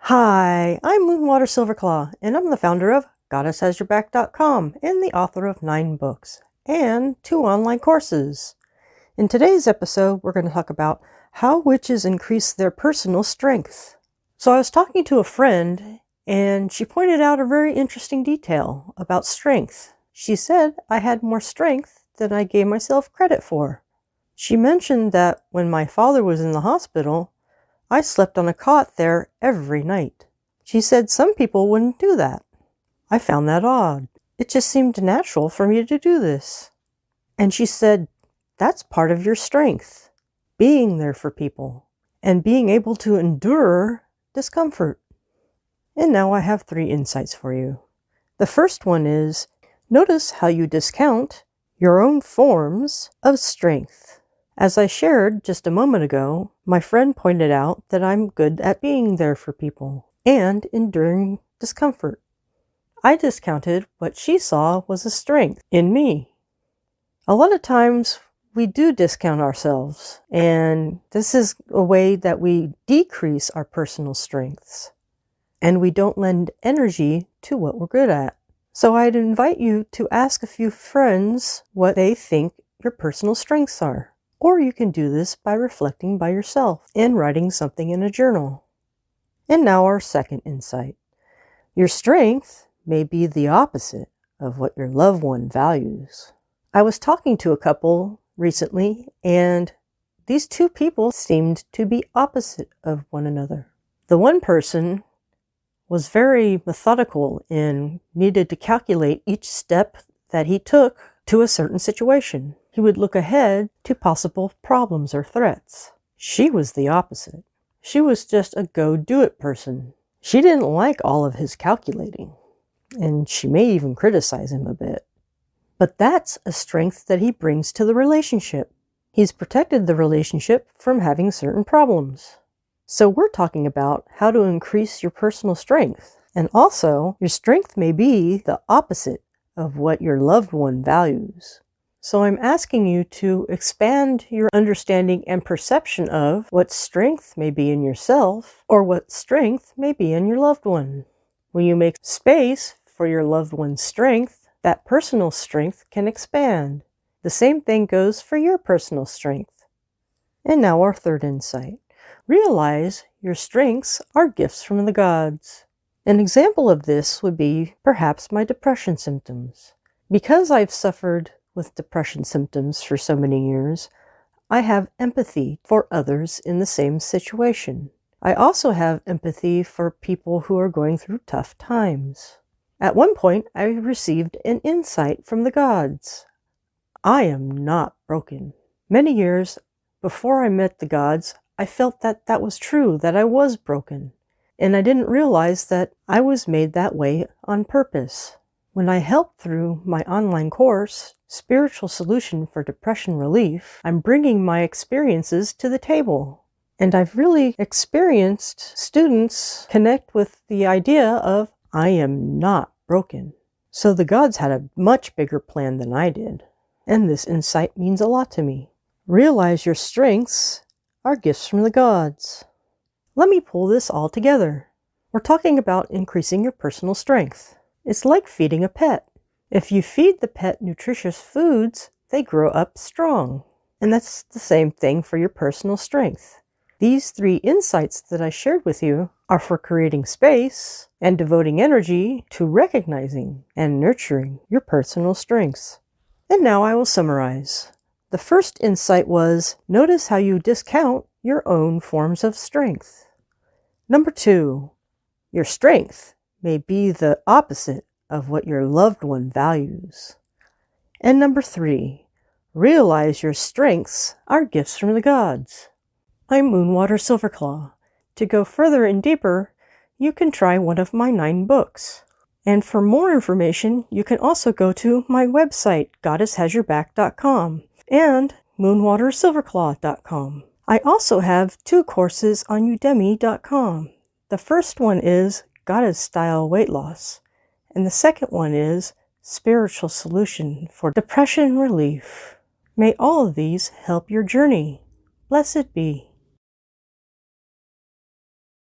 Hi, I'm Moonwater Silverclaw, and I'm the founder of GoddessHasYourBack.com and the author of 9 books and 2 online courses. In today's episode, we're going to talk about how witches increase their personal strength. So I was talking to a friend, and she pointed out a very interesting detail about strength. She said I had more strength than I gave myself credit for. She mentioned that when my father was in the hospital, I slept on a cot there every night. She said some people wouldn't do that. I found that odd. It just seemed natural for me to do this. And she said, that's part of your strength, being there for people and being able to endure discomfort. And now I have 3 insights for you. The first one is, notice how you discount your own forms of strength. As I shared just a moment ago, my friend pointed out that I'm good at being there for people and enduring discomfort. I discounted what she saw was a strength in me. A lot of times we do discount ourselves, and this is a way that we decrease our personal strengths, and we don't lend energy to what we're good at. So I'd invite you to ask a few friends what they think your personal strengths are. Or you can do this by reflecting by yourself and writing something in a journal. And now our second insight. Your strength may be the opposite of what your loved one values. I was talking to a couple recently, and these 2 people seemed to be opposite of one another. The one person was very methodical and needed to calculate each step that he took to a certain situation. He would look ahead to possible problems or threats. She was the opposite. She was just a go-do-it person. She didn't like all of his calculating, and she may even criticize him a bit. But that's a strength that he brings to the relationship. He's protected the relationship from having certain problems. So we're talking about how to increase your personal strength. And also, your strength may be the opposite of what your loved one values. So I'm asking you to expand your understanding and perception of what strength may be in yourself or what strength may be in your loved one. When you make space for your loved one's strength, that personal strength can expand. The same thing goes for your personal strength. And now our third insight. Realize your strengths are gifts from the gods. An example of this would be perhaps my depression symptoms. Because I've suffered with depression symptoms for so many years, I have empathy for others in the same situation. I also have empathy for people who are going through tough times. At one point, I received an insight from the gods. I am not broken. Many years before I met the gods, I felt that that was true, that I was broken. And I didn't realize that I was made that way on purpose. When I helped through my online course, Spiritual Solution for Depression Relief, I'm bringing my experiences to the table. And I've really experienced students connect with the idea of, I am not broken. So the gods had a much bigger plan than I did. And this insight means a lot to me. Realize your strengths are gifts from the gods. Let me pull this all together. We're talking about increasing your personal strength. It's like feeding a pet. If you feed the pet nutritious foods, they grow up strong. And that's the same thing for your personal strength. These 3 insights that I shared with you are for creating space and devoting energy to recognizing and nurturing your personal strengths. And now I will summarize. The first insight was, notice how you discount your own forms of strength. Number 2, your strength may be the opposite of what your loved one values. And number 3, realize your strengths are gifts from the gods. I'm Moonwater Silverclaw. To go further and deeper, you can try one of my 9 books. And for more information, you can also go to my website, GoddessHasYourBack.com and MoonwaterSilverclaw.com. I also have 2 courses on Udemy.com. The first one is Goddess Style Weight Loss, and the second one is Spiritual Solution for Depression Relief. May all of these help your journey. Blessed be.